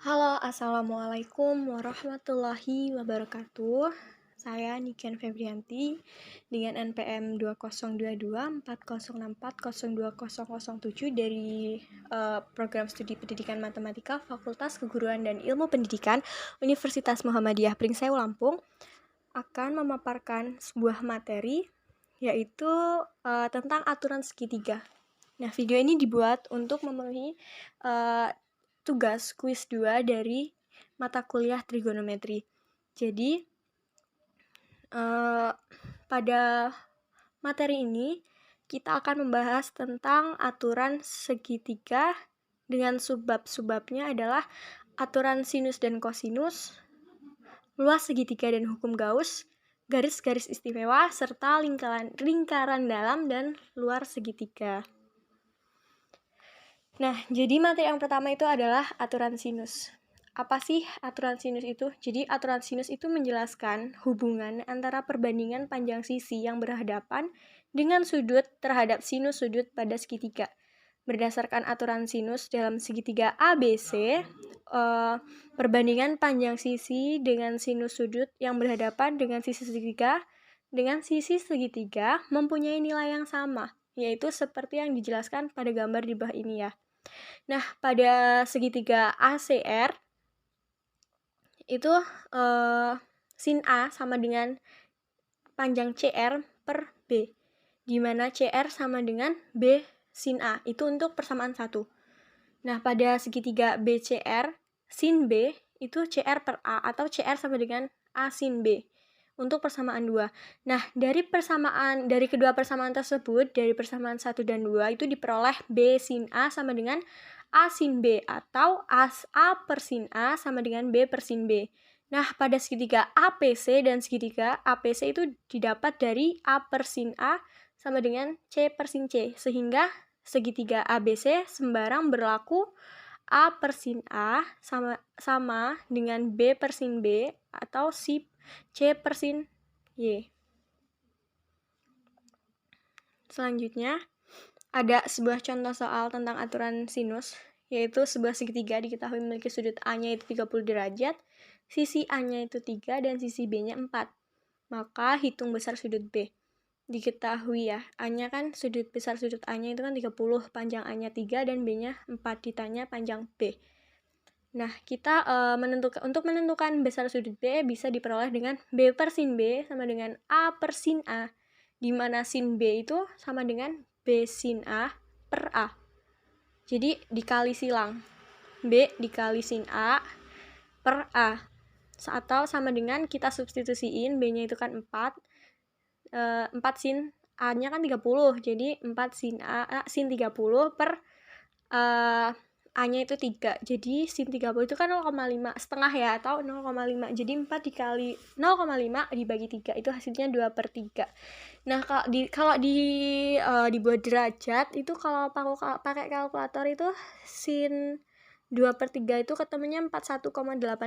Halo, Assalamualaikum warahmatullahi wabarakatuh. Saya Niken Febrianti dengan NPM 20224064020007 dari Program Studi Pendidikan Matematika Fakultas Keguruan dan Ilmu Pendidikan Universitas Muhammadiyah Pringseu Lampung akan memaparkan sebuah materi yaitu tentang aturan segitiga. Nah, video ini dibuat untuk memenuhi tugas kuis 2 dari mata kuliah trigonometri. Jadi, pada materi ini kita akan membahas tentang aturan segitiga dengan subbab-subbabnya adalah aturan sinus dan kosinus, luas segitiga dan hukum Gauss, garis-garis istimewa, serta lingkaran dalam dan luar segitiga. Nah, jadi materi yang pertama itu adalah aturan sinus. Apa sih aturan sinus itu? Jadi, aturan sinus itu menjelaskan hubungan antara perbandingan panjang sisi yang berhadapan dengan sudut terhadap sinus sudut pada segitiga. Berdasarkan aturan sinus dalam segitiga ABC, perbandingan panjang sisi dengan sinus sudut yang berhadapan dengan sisi segitiga mempunyai nilai yang sama, yaitu seperti yang dijelaskan pada gambar di bawah ini ya. Nah, pada segitiga ACR itu sin A sama dengan panjang CR per B, di mana CR sama dengan B sin A, itu untuk persamaan 1. Nah, pada segitiga BCR, sin B itu CR per A atau CR sama dengan A sin B untuk persamaan 2. Nah, dari kedua persamaan tersebut, dari persamaan 1 dan 2 itu diperoleh B sin A sama dengan A sin B atau A per sin A sama dengan B per sin B. Nah, pada segitiga APC dan segitiga APC itu didapat dari A per sin A sama dengan C per sin C, sehingga segitiga ABC sembarang berlaku A per sin A sama dengan B per sin B atau C per sin Y. Selanjutnya, ada sebuah contoh soal tentang aturan sinus, yaitu sebuah segitiga diketahui memiliki sudut A-nya itu 30 derajat, sisi A-nya itu 3, dan sisi B-nya 4. Maka hitung besar sudut B. Diketahui ya, A-nya kan sudut A-nya itu kan 30, panjang A-nya 3 dan B-nya 4, ditanya panjang B. Nah, kita untuk menentukan besar sudut B bisa diperoleh dengan B per sin B sama dengan A per sin A, di mana sin B itu sama dengan B sin A per A. Jadi dikali silang, B dikali sin A per A, atau sama dengan kita substitusiin, B-nya itu kan 4 sin A-nya kan 30, jadi 4 sin A sin 30 per A-nya itu 3, jadi sin 30 itu kan 0,5 setengah ya, atau 0,5, jadi 4 dikali 0,5 dibagi 3, itu hasilnya 2 per 3. Nah, kalau dibuat derajat, itu kalau pakai kalkulator itu sin 2 per 3 itu ketemunya 41,8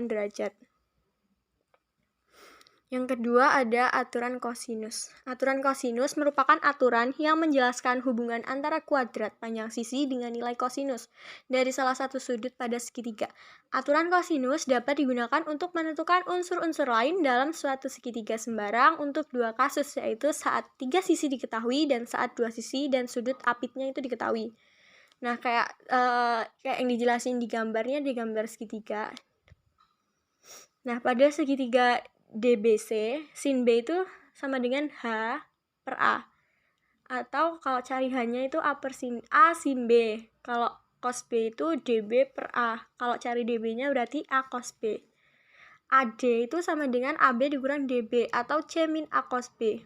derajat. Yang kedua ada aturan kosinus. Aturan kosinus merupakan aturan yang menjelaskan hubungan antara kuadrat panjang sisi dengan nilai kosinus dari salah satu sudut pada segitiga. Aturan kosinus dapat digunakan untuk menentukan unsur-unsur lain dalam suatu segitiga sembarang untuk dua kasus, yaitu saat 3 sisi diketahui dan saat 2 sisi dan sudut apitnya itu diketahui. Nah, kayak yang dijelasin di gambarnya, di gambar segitiga. Nah, pada segitiga DBC, sin B itu sama dengan H per A. Atau kalau cari H-nya itu A sin B. Kalau cos B itu DB per A. Kalau cari DB-nya berarti A cos B. AD itu sama dengan AB dikurang DB atau C min A cos B.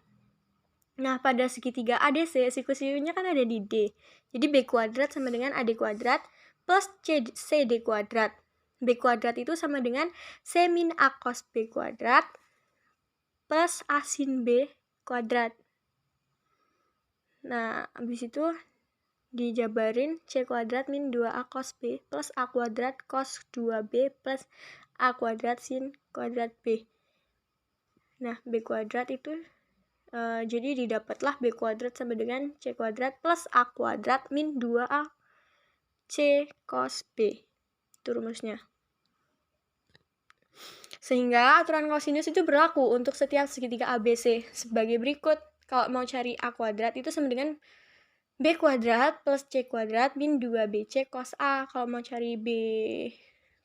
Nah, pada segitiga ADC, sikus U-nya kan ada di D. Jadi B kuadrat sama dengan AD kuadrat plus CD kuadrat. B kuadrat itu sama dengan C min A cos B kuadrat plus A sin B kuadrat. Nah, habis itu dijabarin C kuadrat min 2A cos B plus A kuadrat cos 2B plus A kuadrat sin kuadrat B. Nah, B kuadrat itu jadi didapatlah B kuadrat sama dengan C kuadrat plus A kuadrat min 2A C cos B. Itu rumusnya. Sehingga aturan kosinus itu berlaku untuk setiap segitiga ABC sebagai berikut. Kalau mau cari A kuadrat itu sama dengan B kuadrat plus C kuadrat min 2BC cos A. Kalau mau cari B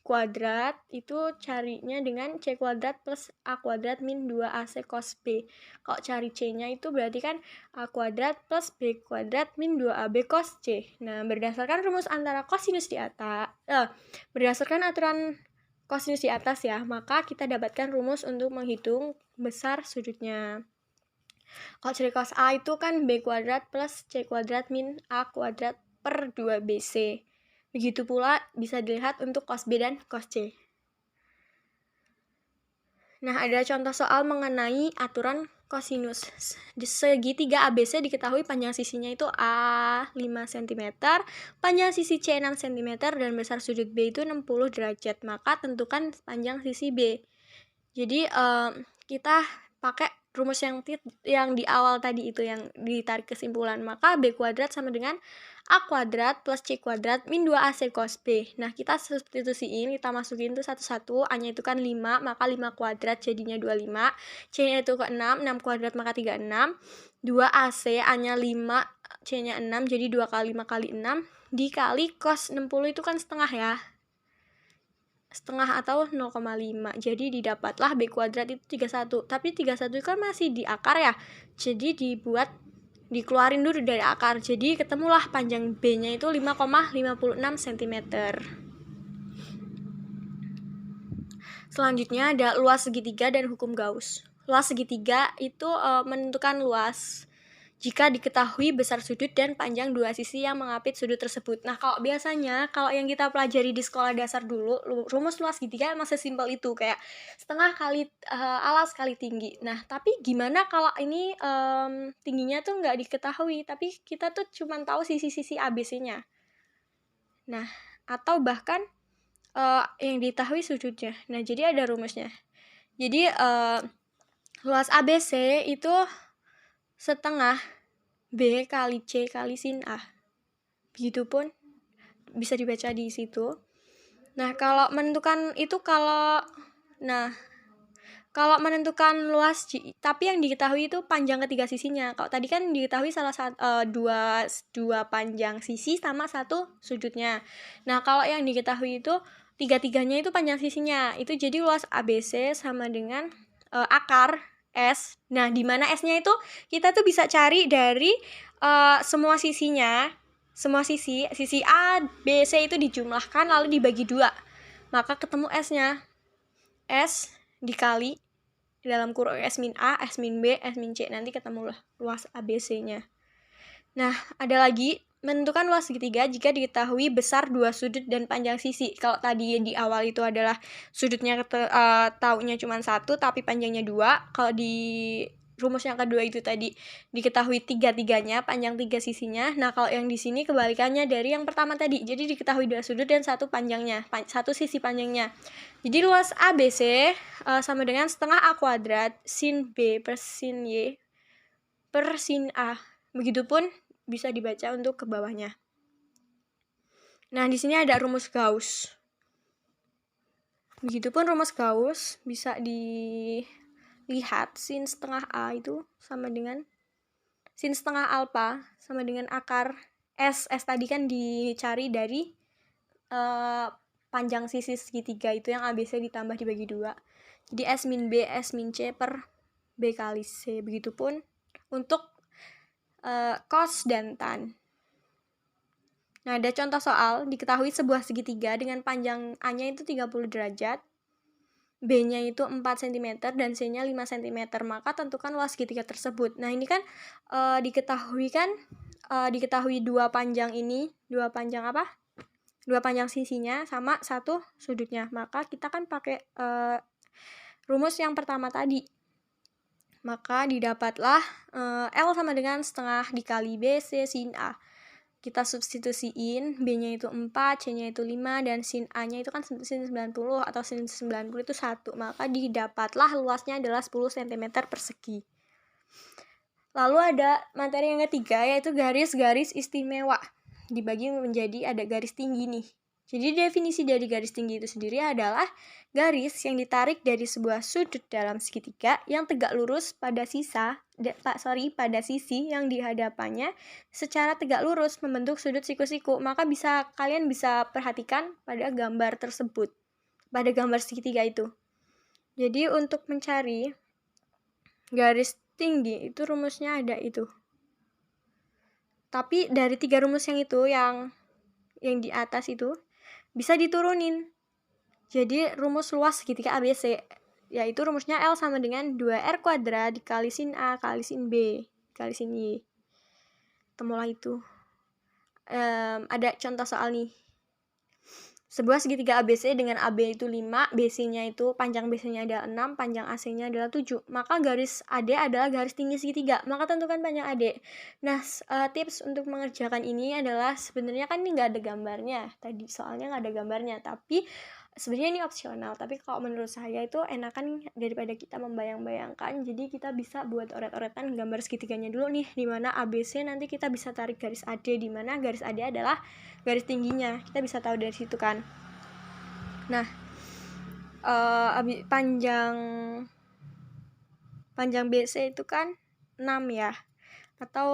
kuadrat itu carinya dengan C kuadrat plus A kuadrat min 2AC cos B. Kalau cari C-nya itu berarti kan A kuadrat plus B kuadrat min 2AB cos C. Nah, berdasarkan rumus antara kosinus di atas, berdasarkan aturan kosinus di atas ya, maka kita dapatkan rumus untuk menghitung besar sudutnya. Kalau cari cos A itu kan B kuadrat plus C kuadrat min A kuadrat per 2BC. Begitu pula bisa dilihat untuk cos B dan cos C. Nah, ada contoh soal mengenai aturan kosinus. Di segitiga ABC diketahui panjang sisinya itu A 5 cm, panjang sisi C 6 cm, dan besar sudut B itu 60 derajat. Maka tentukan panjang sisi B. Jadi kita pakai rumus yang di awal tadi itu yang ditarik kesimpulan. Maka B kuadrat sama dengan A kuadrat plus C kuadrat min 2AC cos B. Nah, kita substitusiin, kita masukin itu satu-satu. A-nya itu kan 5, maka 5 kuadrat jadinya 25. C-nya itu ke 6, 6 kuadrat maka 36. 2AC, A-nya 5, C-nya 6, jadi 2 kali 5 kali 6. Dikali cos 60 itu kan setengah ya. Setengah atau 0,5. Jadi didapatlah B kuadrat itu 31. Tapi 31 kan masih di akar ya. Jadi dikeluarin dulu dari akar. Jadi ketemulah panjang B-nya itu 5,56 cm. Selanjutnya ada luas segitiga dan hukum Gauss. Luas segitiga itu menentukan luas jika diketahui besar sudut dan panjang dua sisi yang mengapit sudut tersebut. Nah, kalau biasanya, kalau yang kita pelajari di sekolah dasar dulu, rumus luas segitiga emang sesimpel itu, kayak setengah kali alas kali tinggi. Nah, tapi gimana kalau ini tingginya tuh nggak diketahui, tapi kita tuh cuma tahu sisi-sisi ABC-nya. Nah, atau bahkan yang diketahui sudutnya. Nah, jadi ada rumusnya. Jadi, luas ABC itu setengah B kali C kali sin A. Begitupun bisa dibaca di situ. Nah, kalau menentukan itu kalau menentukan luas tapi yang diketahui itu panjang ketiga sisinya. Kalau tadi kan diketahui salah satu dua panjang sisi sama satu sudutnya. Nah, kalau yang diketahui itu tiga-tiganya itu panjang sisinya. Itu jadi luas ABC sama dengan akar S. Nah, di mana S-nya itu kita tuh bisa cari dari semua sisinya. Semua sisi A, B, C itu dijumlahkan lalu dibagi 2. Maka ketemu S-nya. S dikali dalam kurung S min A, S min B, S min C. Nanti ketemulah luas ABC-nya. Nah, ada lagi menentukan luas segitiga jika diketahui besar dua sudut dan panjang sisi. Kalau tadi di awal itu adalah sudutnya taunya cuma 1 tapi panjangnya 2. Kalau di rumus yang kedua itu tadi diketahui tiga-tiganya, panjang 3 sisinya. Nah, kalau yang di sini kebalikannya dari yang pertama tadi. Jadi diketahui 2 sudut dan 1 panjangnya, 1 sisi panjangnya. Jadi luas ABC sama dengan setengah A kuadrat sin B per sin Y per sin A. Begitupun bisa dibaca untuk ke bawahnya. Nah, di sini ada rumus Gauss. Begitupun rumus Gauss bisa dilihat sin setengah A itu sama dengan sin setengah alfa sama dengan akar S. S tadi kan dicari dari panjang sisi segitiga itu yang ABC ditambah dibagi 2. Jadi S min B, S min C per B kali C. Begitupun untuk cos dan tan. Nah, ada contoh soal, diketahui sebuah segitiga dengan panjang A-nya itu 30 derajat, B-nya itu 4 cm, dan C-nya 5 cm, maka tentukan luas segitiga tersebut. Nah, ini kan diketahui dua panjang ini, dua panjang sisinya sama satu sudutnya. Maka kita kan pakai rumus yang pertama tadi. Maka didapatlah L sama dengan setengah dikali BC sin A. Kita substitusiin, B-nya itu 4, C-nya itu 5, dan sin A-nya itu kan sin 90 atau sin 90 itu 1. Maka didapatlah luasnya adalah 10 cm persegi. Lalu ada materi yang ketiga, yaitu garis-garis istimewa. Dibagi menjadi ada garis tinggi nih. Jadi definisi dari garis tinggi itu sendiri adalah garis yang ditarik dari sebuah sudut dalam segitiga yang tegak lurus pada pada sisi yang dihadapannya secara tegak lurus membentuk sudut siku-siku. Maka kalian bisa perhatikan pada gambar tersebut, pada gambar segitiga itu. Jadi untuk mencari garis tinggi itu rumusnya ada itu. Tapi dari 3 rumus yang itu yang di atas itu bisa diturunin. Jadi rumus luas segitiga ABC, yaitu rumusnya L sama dengan 2R kuadrat dikali sin A kali sin B kali sin Y. Temulah itu. Ada contoh soal nih. Sebuah segitiga ABC dengan AB itu 5, BC-nya itu panjang BC-nya ada 6, panjang AC-nya adalah 7. Maka garis AD adalah garis tinggi segitiga. Maka tentukan panjang AD. Nah, tips untuk mengerjakan ini adalah sebenarnya kan ini nggak ada gambarnya. Tadi soalnya nggak ada gambarnya, tapi sebenarnya ini opsional. Tapi kalau menurut saya itu enakan daripada kita membayang-bayangkan. Jadi kita bisa buat oret-oretan gambar segitiganya dulu nih, di mana ABC nanti kita bisa tarik garis AD, di mana garis AD adalah garis tingginya. Kita bisa tahu dari situ kan. Nah, panjang BC itu kan 6 ya. Atau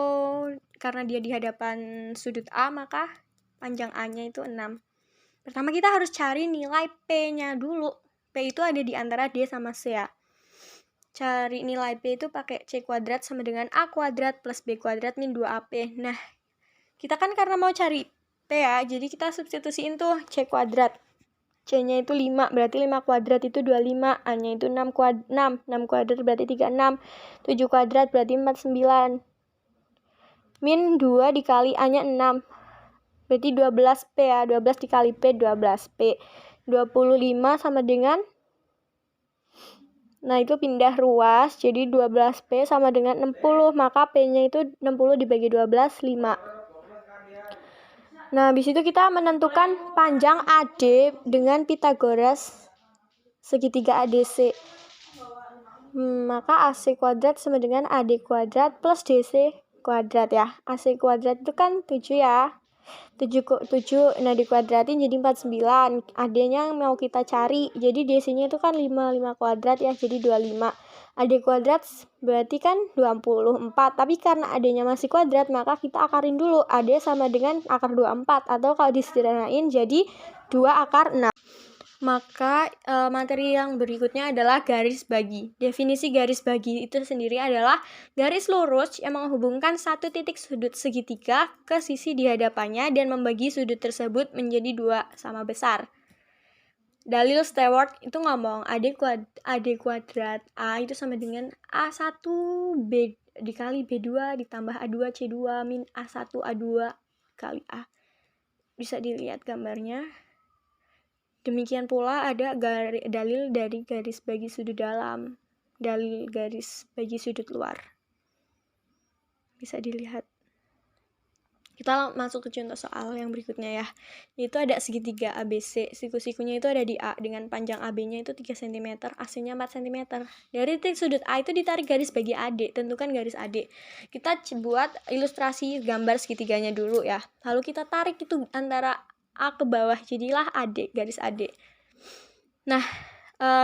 karena dia di hadapan sudut A, maka panjang A-nya itu 6. Pertama kita harus cari nilai P-nya dulu. P itu ada di antara D sama C ya. Cari nilai P itu pakai C kuadrat sama dengan A kuadrat plus B kuadrat min 2AP. Nah, kita kan karena mau cari P ya, jadi kita substitusiin tuh C kuadrat. C-nya itu 5, berarti 5 kuadrat itu 25. A-nya itu 6 kuadrat berarti 36. 7 kuadrat berarti 49. Min 2 dikali A-nya 6. Berarti 12P ya, 12 dikali P, 12P. 25 sama dengan, nah itu pindah ruas, jadi 12P sama dengan 60, maka P-nya itu 60 dibagi 12, 5. Nah, habis itu kita menentukan panjang AD dengan Pythagoras segitiga ADC. Maka AC kuadrat sama dengan AD kuadrat plus DC kuadrat ya. AC kuadrat itu kan 7 ya. 7, nah dikuadratin jadi 49. AD-nya mau kita cari. Jadi DC-nya itu kan 5 kuadrat ya, jadi 25. AD kuadrat berarti kan 24. Tapi karena AD-nya masih kuadrat, maka kita akarin dulu. AD sama dengan akar 24 atau kalau disederhanain jadi 2 akar 6. Maka materi yang berikutnya adalah garis bagi. Definisi garis bagi itu sendiri adalah garis lurus yang menghubungkan satu titik sudut segitiga ke sisi di hadapannya dan membagi sudut tersebut menjadi 2 sama besar. Dalil Stewart itu ngomong AD kuadrat A itu sama dengan A1 B dikali B2 ditambah A2 C2 min A1 A2 kali A. Bisa dilihat gambarnya. Demikian pula ada dalil dari garis bagi sudut dalam, dalil garis bagi sudut luar. Bisa dilihat. Kita masuk ke contoh soal yang berikutnya ya. Itu ada segitiga ABC, siku-sikunya itu ada di A dengan panjang AB-nya itu 3 cm, AC-nya 4 cm. Dari titik sudut A itu ditarik garis bagi AD, tentukan garis AD. Kita buat ilustrasi gambar segitiganya dulu ya. Lalu kita tarik itu antara A ke bawah, jadilah AD, garis AD. Nah,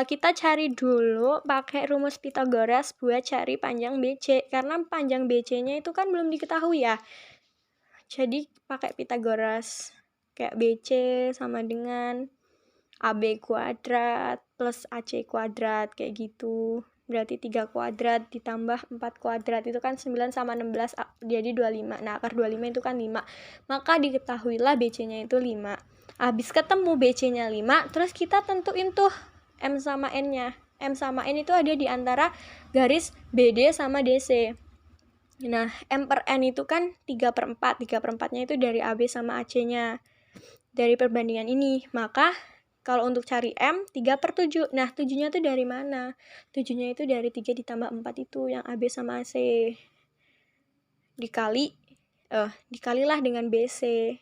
kita cari dulu pakai rumus Pythagoras buat cari panjang BC, karena panjang BC-nya itu kan belum diketahui ya. Jadi pakai Pythagoras, kayak BC sama dengan AB kuadrat plus AC kuadrat, kayak gitu. Berarti 3 kuadrat ditambah 4 kuadrat itu kan 9 sama 16 jadi 25. Nah, akar 25 itu kan 5. Maka diketahuilah BC-nya itu 5. Habis ketemu BC-nya 5, terus kita tentuin tuh M sama N-nya. M sama N itu ada di antara garis BD sama DC. Nah, M per N itu kan 3/4. 3/4-nya itu dari AB sama AC-nya. Dari perbandingan ini, maka kalau untuk cari M, 3/7. Nah, 7-nya itu dari mana? 7-nya itu dari 3 ditambah 4 itu, yang AB sama AC. Dikalilah dengan BC.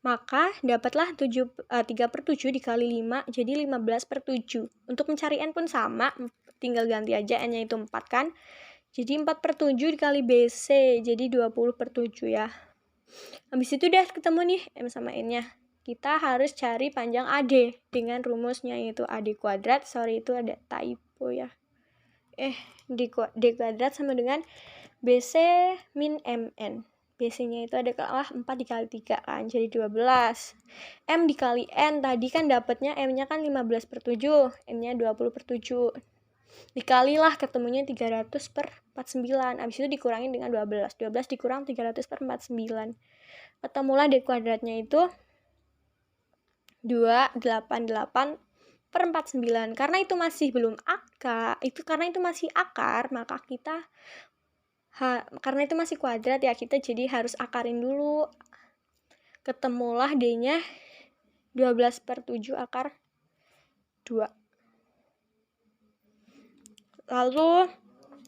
Maka dapatlah 3/7 dikali 5, jadi 15/7. Untuk mencari N pun sama, tinggal ganti aja N-nya itu 4 kan. Jadi 4/7 dikali BC, jadi 20/7 ya. Habis itu udah ketemu nih M sama N-nya. kita harus cari panjang AD dengan rumusnya, yaitu AD kuadrat, sorry itu ada typo ya. D kuadrat sama dengan BC min MN. BC-nya itu adalah 4 dikali 3 kan, jadi 12. M dikali N, tadi kan dapatnya M-nya kan 15/7, N-nya 20/7. Dikalilah ketemunya 300/49. Habis itu dikurangin dengan 12. 12 dikurang 300/49. Ketemulah D kuadratnya itu 288/49. Karena itu masih belum akar, maka kita karena itu masih kuadrat ya, kita jadi harus akarin dulu. Ketemulah D-nya 12/7 akar 2. Lalu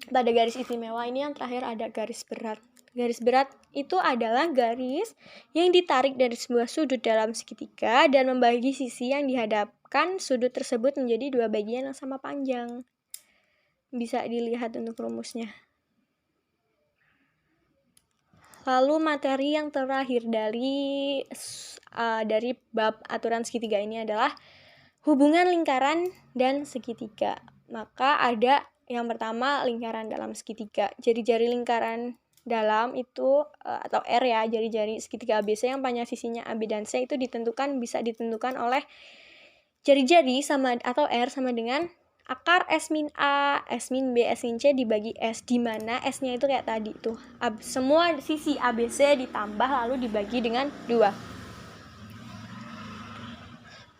pada garis istimewa ini yang terakhir ada garis berat. Garis berat itu adalah garis yang ditarik dari sebuah sudut dalam segitiga dan membagi sisi yang dihadapkan sudut tersebut menjadi 2 bagian yang sama panjang. Bisa dilihat untuk rumusnya. Lalu materi yang terakhir dari bab aturan segitiga ini adalah hubungan lingkaran dan segitiga. Maka ada yang pertama lingkaran dalam segitiga. Jari-jari lingkaran dalam itu atau R ya, jari-jari segitiga ABC yang panjang sisinya AB dan C itu bisa ditentukan oleh jari-jari sama atau R sama dengan akar S min A, S min B, S min C dibagi S, di mana S-nya itu kayak tadi tuh. Semua sisi ABC ditambah lalu dibagi dengan 2.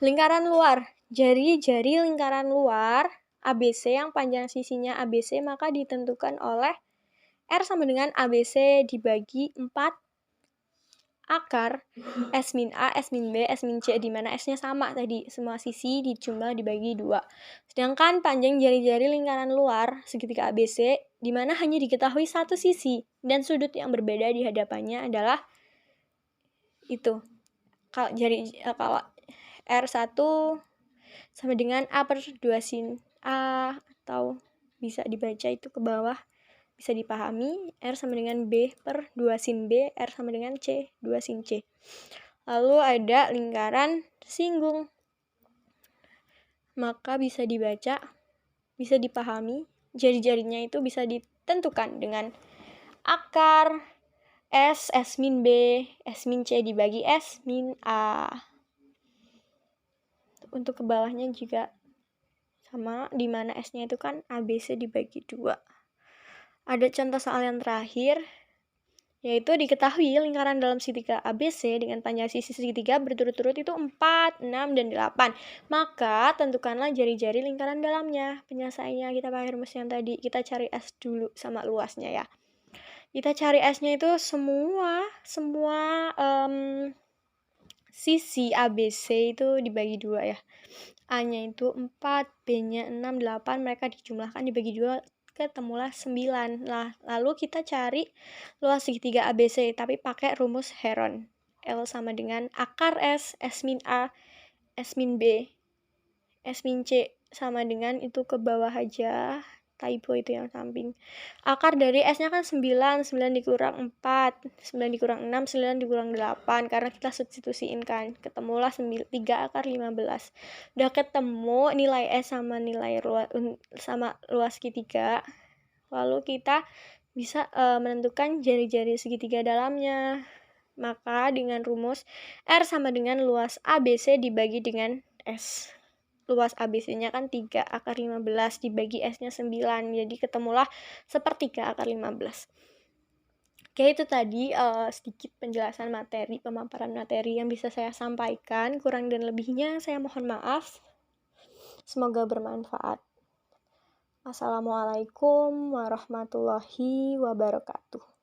Lingkaran luar. Jari-jari lingkaran luar ABC yang panjang sisinya ABC maka ditentukan oleh R sama dengan ABC dibagi 4 akar S min A, S min B, S min C, di mana S-nya sama tadi, semua sisi dijumlah dibagi 2. Sedangkan panjang jari-jari lingkaran luar segitiga ABC, di mana hanya diketahui satu sisi dan sudut yang berbeda di hadapannya adalah itu. Kalau R1 sama dengan A/2 sin A, atau bisa dibaca itu ke bawah. Bisa dipahami, R sama dengan B/2 sin B, R sama dengan C, 2 sin C. Lalu ada lingkaran singgung. Maka bisa dibaca, bisa dipahami, jari-jarinya itu bisa ditentukan dengan akar S min B, S min C dibagi S min A. Untuk ke bawahnya juga sama, di mana S-nya itu kan ABC dibagi 2. Ada contoh soal yang terakhir, yaitu diketahui lingkaran dalam segitiga ABC dengan panjang sisi segitiga berturut-turut itu 4, 6, dan 8. Maka tentukanlah jari-jari lingkaran dalamnya. Penyelesaiannya kita pakai rumus yang tadi. Kita cari S dulu sama luasnya ya. Kita cari S-nya itu semua sisi ABC itu dibagi 2 ya. A-nya itu 4, B-nya 6, 8, mereka dijumlahkan dibagi 2, ketemulah 9. Nah, lalu kita cari luas segitiga ABC tapi pakai rumus Heron. L sama dengan akar S, S min A, S min B, S min C sama dengan itu ke bawah aja. Typo itu yang samping. Akar dari S-nya kan 9 dikurang 4, 9 dikurang 6, 9 dikurang 8, karena kita substitusiin kan. Ketemulah 3 akar 15. Udah ketemu nilai S sama nilai luas segitiga. Lalu kita bisa menentukan jari-jari segitiga dalamnya. Maka dengan rumus R sama dengan luas ABC dibagi dengan S. Luas ABC-nya kan 3 akar 15 dibagi S-nya 9. Jadi ketemulah 1/3 akar 15. Oke, itu tadi sedikit penjelasan materi, pemaparan materi yang bisa saya sampaikan. Kurang dan lebihnya saya mohon maaf. Semoga bermanfaat. Assalamualaikum warahmatullahi wabarakatuh.